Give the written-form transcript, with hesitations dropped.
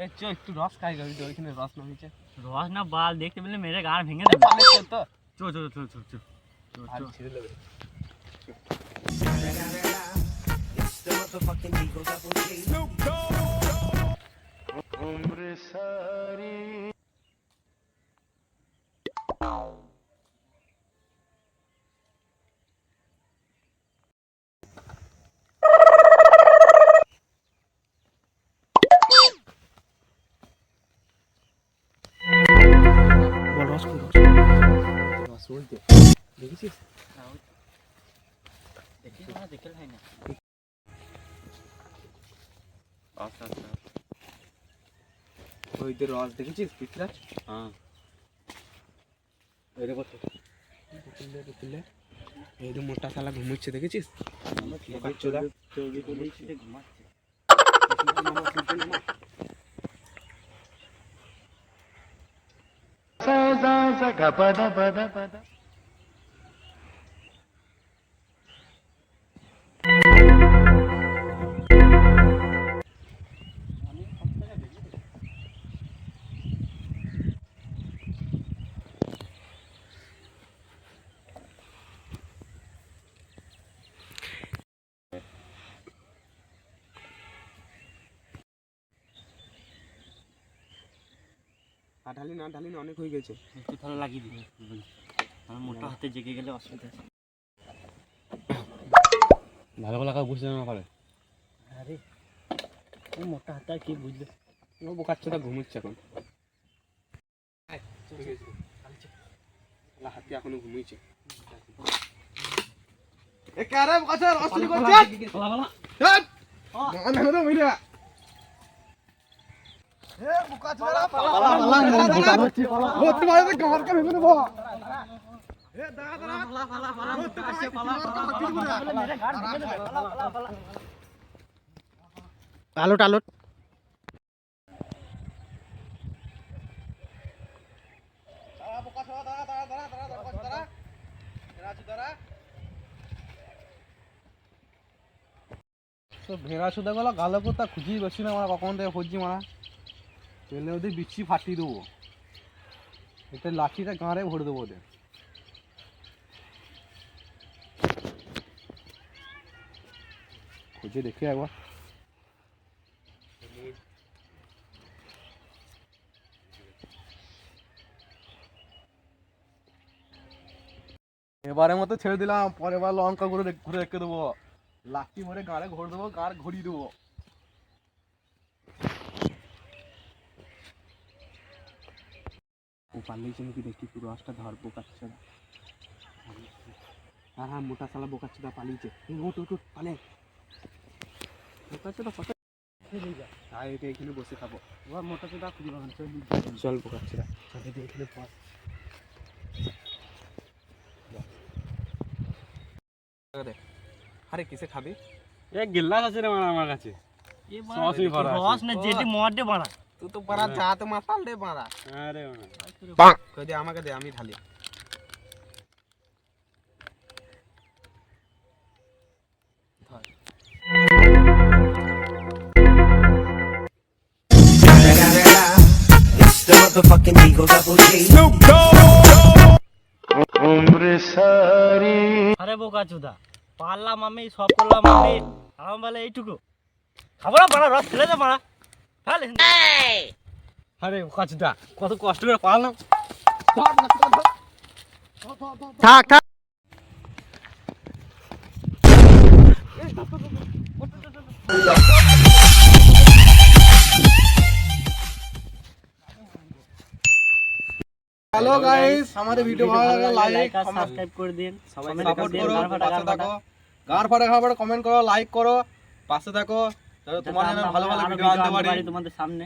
এই চল একটু রস খাই গাবি তো ওইখানে রস নামিছে। রস না বাল দেখতে পেলে মেরে গাড় ভেঙে দেবে। পালে চল তো চল চল চল চল চল আর ছেড়ে দেবে। বল রস কই রস বলতে দেখেছিস? দেখি না দেখে হয় না। আচ্ছা আচ্ছা ওই যে রস দেখেছিস পিছলা? হ্যাঁ এই দেখো তো পিছলে এই যে মোটা শালা ঘুমোচ্ছে দেখেছিস? চোদা চৌকি করে দিতে ঘুমাচ্ছে। ঢালি না অনেক হয়ে গেছে। একটু তাহলে লাগিয়ে দিবি। আমার মোটা হাতে জেগে গেলে অসুবিধা আছে। ভালো লাগা বুঝতে না পারে। আরে ও মোটা হাতে আর কি বুঝলো? ও বোকাচ্চোটা ঘুমোচ্ছে এখন। হাতি এখনো ঘুমিয়েছে। এ কারে বোকাচ্চা রসলি করছিস? পালা পালা। মান হলো মিলা। এ বোকাচ্চা পালা পালা হচ্ছে পালা। ও তোমার তো গার কা ভেঙে দেব। এ দাঁড়া দাঁড়া পালা পালা পালা বোকাচ্চা পালা পালা মেরে গাড় ভেঙে দেবে। পালা পালা পালা। আলোট আলোট ভেড়া সুদা গলা গালো কোথা খুঁজি বসি না মারা কখন থেকে খুঁজছি মারা পেলে ওদের বিচ্ছি ফাটিয়ে দেবো এটা লাঠিটা গাঁড়ে ভরে দেবো ওদের খুঁজে দেখে একবার এবারের মতো ছেড়ে দিলাম পরের বার লঙ্কা করে ঘুরে রেখে দেবো লাঠি ভরে গাঁড়ে ঘুরে দেবো গাঁড় ঘুরিয়ে দেবো ও পারলেই নাকি দেখি পুরো রসটা ধর বোকাচ্ছে না হ্যাঁ হ্যাঁ মোটা শালা বোকাচ্ছে না পালিয়েছে উঠ উঠ উঠ পালে বোকাচ্ছে না কথা তাই এটা এখানে বসে খাবো ওর মোটা চোদা খুঁজে পাবেন। চল বোকাচ্ছে না চল এখানে পর আরে কিসে খাবি এক গিলাস আছে রে মারা আমার কাছে এ সসই ভরা আছে। রস না যেটি মডে বাড়া। তুই তো পারা চাতে মাতাল দে পারা আরে কই দে আমাকে দে আমি ঢালি It's the motherfucking Eagle Double G. আরে বোকা চোদা পারলাম আমি সব করলাম আমি আমার বলে এইটুকু খাবো না বাড়া রস ফেলে দে বাড়া ফেলে। আরে বোকা চোদা কত কষ্ট করে পারলাম থাক থাক হ্যালো গাইস আমাদের ভিডিও ভালো লাগলে লাইক আর সাবস্ক্রাইব করে দিন। সবাই সাপোর্ট করো পাশে থাকো গান ফাটা কমেন্ট করো লাইক করো পাশে থাকো তোমার জন্য ভালো ভালো ভিডিও আনতে পারি তোমাদের সামনে।